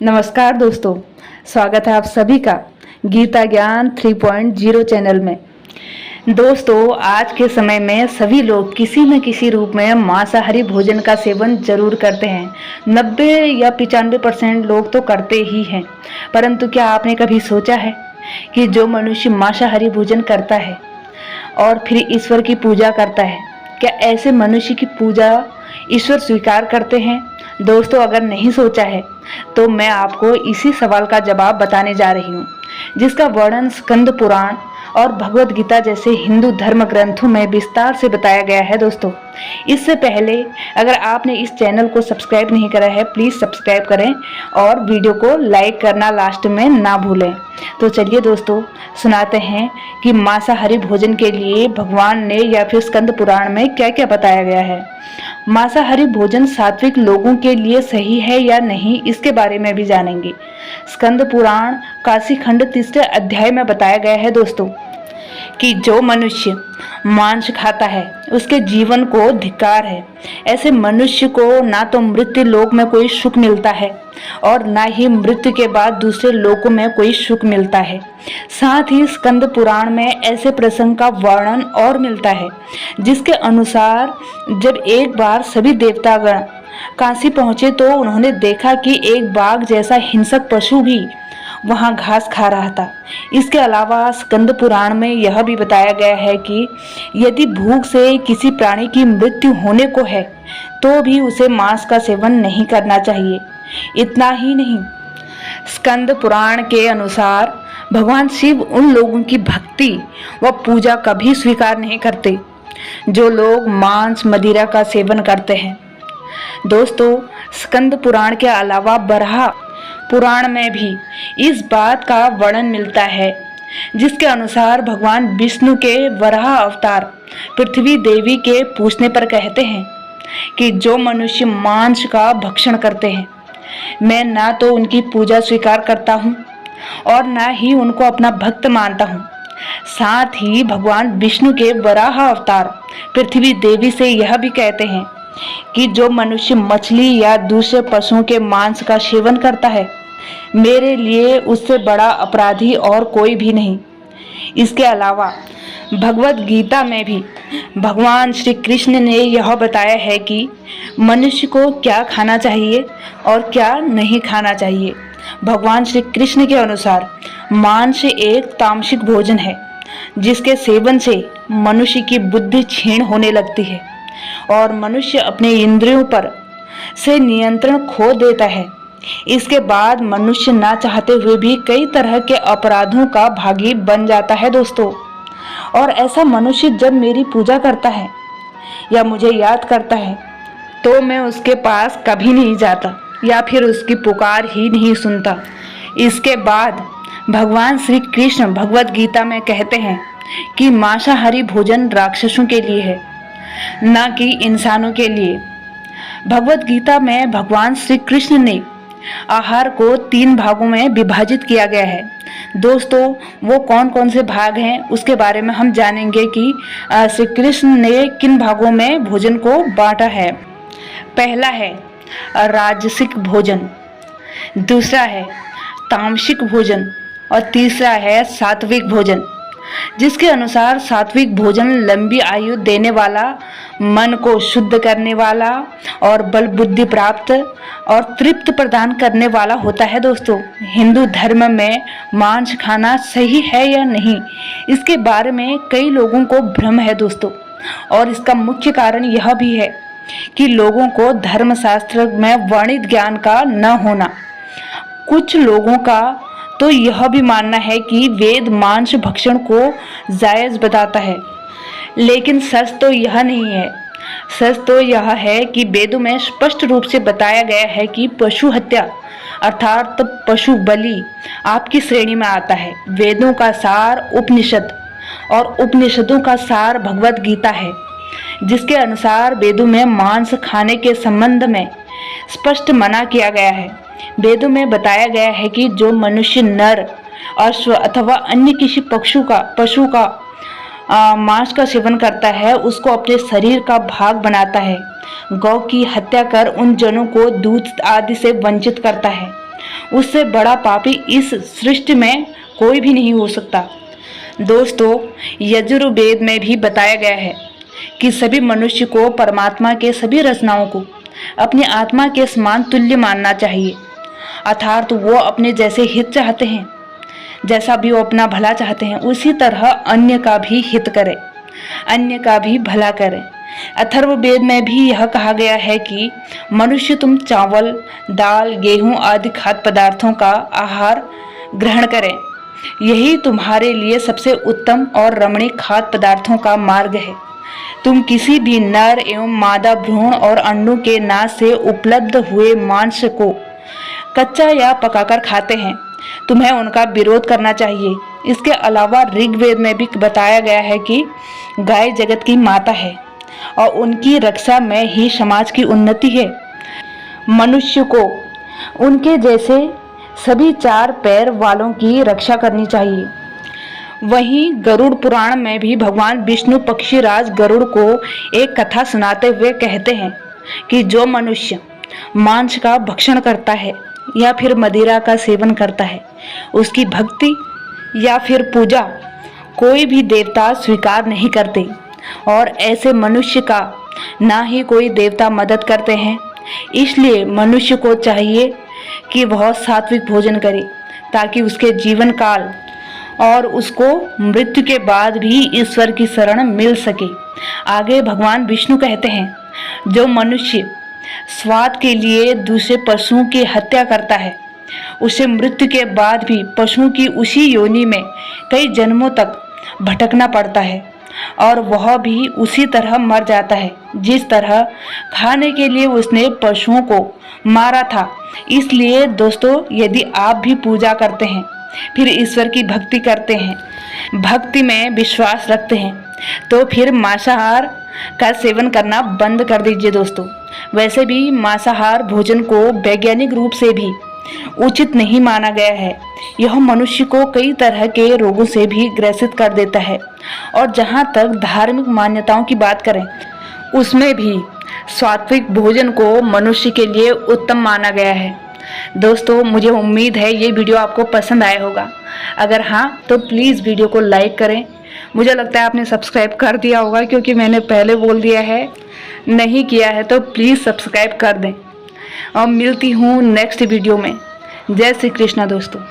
नमस्कार दोस्तों, स्वागत है आप सभी का गीता ज्ञान 3.0 चैनल में। दोस्तों, आज के समय में सभी लोग किसी न किसी रूप में मांसाहारी भोजन का सेवन जरूर करते हैं। 90 या 95% लोग तो करते ही हैं। परंतु क्या आपने कभी सोचा है कि जो मनुष्य मांसाहारी भोजन करता है और फिर ईश्वर की पूजा करता है, क्या ऐसे मनुष्य की पूजा ईश्वर स्वीकार करते हैं? दोस्तों, अगर नहीं सोचा है तो मैं आपको इसी सवाल का जवाब बताने जा रही हूँ, जिसका वर्णन स्कंद पुराण और भगवद गीता जैसे हिंदू धर्म ग्रंथों में विस्तार से बताया गया है। दोस्तों, इससे पहले अगर आपने इस चैनल को सब्सक्राइब नहीं करा है, प्लीज़ सब्सक्राइब करें और वीडियो को लाइक करना लास्ट में ना भूलें। तो चलिए दोस्तों, सुनाते हैं कि मांसाहारी भोजन के लिए भगवान ने या फिर स्कंद पुराण में क्या क्या बताया गया है। मांसाहारी भोजन सात्विक लोगों के लिए सही है या नहीं, इसके बारे में भी जानेंगे। स्कंद पुराण काशी खंड 3 अध्याय में बताया गया है दोस्तों कि जो मनुष्य मांस खाता है उसके जीवन को धिक्कार है। ऐसे मनुष्य को ना तो मृत्यु लोक में कोई सुख मिलता है और ना ही मृत्यु के बाद दूसरे लोकों में कोई सुख मिलता है। साथ ही स्कंद पुराण में ऐसे प्रसंग का वर्णन और मिलता है जिसके अनुसार जब एक बार सभी देवतागण काशी पहुंचे तो उन्होंने देखा कि एक बाघ जैसा हिंसक पशु भी वहां घास खा रहा था। इसके अलावा स्कंद पुराण में यह भी बताया गया है कि यदि भूख से किसी प्राणी की मृत्यु होने को है तो भी उसे मांस का सेवन नहीं करना चाहिए। इतना ही नहीं, स्कंद पुराण के अनुसार भगवान शिव उन लोगों की भक्ति व पूजा कभी स्वीकार नहीं करते जो लोग मांस मदिरा का सेवन करते हैं। दोस्तों, स्कंद पुराण के अलावा बराह पुराण में भी इस बात का वर्णन मिलता है, जिसके अनुसार भगवान विष्णु के वराह अवतार पृथ्वी देवी के पूछने पर कहते हैं कि जो मनुष्य मांस का भक्षण करते हैं, मैं ना तो उनकी पूजा स्वीकार करता हूँ और ना ही उनको अपना भक्त मानता हूँ। साथ ही भगवान विष्णु के वराह अवतार पृथ्वी देवी से यह भी कहते हैं कि जो मनुष्य मछली या दूसरे पशुओं के मांस का सेवन करता है, मेरे लिए उससे बड़ा अपराधी और कोई भी नहीं। इसके अलावा भगवद गीता में भी भगवान श्री कृष्ण ने यह बताया है कि मनुष्य को क्या खाना चाहिए और क्या नहीं खाना चाहिए। भगवान श्री कृष्ण के अनुसार मांस एक तामसिक भोजन है जिसके सेवन से मनुष्य की बुद्धि क्षीण होने लगती है और मनुष्य अपने इंद्रियों पर से नियंत्रण खो देता है। इसके बाद मनुष्य ना चाहते हुए भी कई तरह के अपराधों का भागी बन जाता है दोस्तों। और ऐसा मनुष्य जब मेरी पूजा करता है या मुझे याद करता है तो मैं उसके पास कभी नहीं जाता या फिर उसकी पुकार ही नहीं सुनता। इसके बाद भगवान श्री कृष्ण भगवद गीता में कहते हैं कि मांसाहारी भोजन राक्षसों के लिए है, ना कि इंसानों के लिए। भगवद गीता में भगवान श्री कृष्ण ने आहार को 3 भागों में विभाजित किया गया है। दोस्तों, वो कौन कौन से भाग हैं उसके बारे में हम जानेंगे कि श्री कृष्ण ने किन भागों में भोजन को बांटा है। पहला है राजसिक भोजन, दूसरा है तामसिक भोजन और तीसरा है सात्विक भोजन, जिसके अनुसार सात्विक भोजन लंबी आयु देने वाला, मन को शुद्ध करने वाला और बल बुद्धि प्राप्त और तृप्त प्रदान करने वाला होता है। दोस्तों, हिंदू धर्म में मांस खाना सही है या नहीं, इसके बारे में कई लोगों को भ्रम है दोस्तों। और इसका मुख्य कारण यह भी है कि लोगों को धर्मशास्त्र में वर्णित ज्ञान का न होना। कुछ लोगों का तो यह भी मानना है कि वेद मांस भक्षण को जायज बताता है, लेकिन सच तो यह नहीं है। सच तो यह है कि वेदों में स्पष्ट रूप से बताया गया है कि पशु हत्या अर्थात पशु बलि आपकी श्रेणी में आता है। वेदों का सार उपनिषद और उपनिषदों का सार भगवद गीता है, जिसके अनुसार वेदों में मांस खाने के संबंध में स्पष्ट मना किया गया है। वेदों में बताया गया है कि जो मनुष्य नर, अश्व अथवा अन्य किसी पशु का मांस का सेवन करता है, उसको अपने शरीर का भाग बनाता है। गौ की हत्या कर उन जनों को दूध आदि से वंचित करता है। उससे बड़ा पापी इस सृष्टि में कोई भी नहीं हो सकता। दोस्तों, यजुर्वेद में भी बताया गया है कि सभी मनुष्य को परमात्मा के सभी रचनाओं को अपनी आत्मा के समान तुल्य मानना चाहिए, अर्थात वो अपने जैसे हित चाहते हैं, जैसा भी वो अपना भला चाहते हैं, उसी तरह अन्य का भी हित करें, अन्य का भी भला करें। अथर्ववेद में भी यह कहा गया है कि मनुष्य तुम चावल, दाल, गेहूं आदि खाद्य पदार्थों का आहार ग्रहण करें, यही तुम्हारे लिए सबसे उत्तम और रमणीय खाद्य पदार्थों का मार्ग है। तुम किसी भी नर एवं मादा भ्रूण और अंडों के नाश से उपलब्ध हुए मांस को कच्चा या पकाकर खाते हैं, तुम्हें उनका विरोध करना चाहिए। इसके अलावा ऋग्वेद में भी बताया गया है कि गाय जगत की माता है और उनकी रक्षा में ही समाज की उन्नति है। मनुष्य को उनके जैसे सभी 4 पैर वालों की रक्षा करनी चाहिए। वहीं गरुड़ पुराण में भी भगवान विष्णु पक्षीराज गरुड़ को एक कथा सुनाते हुए कहते हैं कि जो मनुष्य मांस का भक्षण करता है या फिर मदिरा का सेवन करता है, उसकी भक्ति या फिर पूजा कोई भी देवता स्वीकार नहीं करते और ऐसे मनुष्य का ना ही कोई देवता मदद करते हैं। इसलिए मनुष्य को चाहिए कि वह सात्विक भोजन करे ताकि उसके जीवन काल और उसको मृत्यु के बाद भी ईश्वर की शरण मिल सके। आगे भगवान विष्णु कहते हैं, जो मनुष्य स्वाद के लिए दूसरे पशुओं की हत्या करता है, उसे मृत्यु के बाद भी पशुओं की उसी योनि में कई जन्मों तक भटकना पड़ता है और वह भी उसी तरह मर जाता है जिस तरह खाने के लिए उसने पशुओं को मारा था। इसलिए दोस्तों, यदि आप भी पूजा करते हैं, फिर ईश्वर की भक्ति करते हैं, भक्ति में विश्वास रखते हैं, तो फिर मांसाहार का सेवन करना बंद कर दीजिए। दोस्तों, वैसे भी मांसाहार भोजन को वैज्ञानिक रूप से भी उचित नहीं माना गया है। यह मनुष्य को कई तरह के रोगों से भी ग्रसित कर देता है और जहाँ तक धार्मिक मान्यताओं की बात करें, उसमें भी सात्विक भोजन को मनुष्य के लिए उत्तम माना गया है। दोस्तों, मुझे उम्मीद है ये वीडियो आपको पसंद आया होगा। अगर हाँ, तो प्लीज़ वीडियो को लाइक करें। मुझे लगता है आपने सब्सक्राइब कर दिया होगा, क्योंकि मैंने पहले बोल दिया है। नहीं किया है तो प्लीज़ सब्सक्राइब कर दें और मिलती हूँ नेक्स्ट वीडियो में। जय श्री कृष्णा दोस्तों।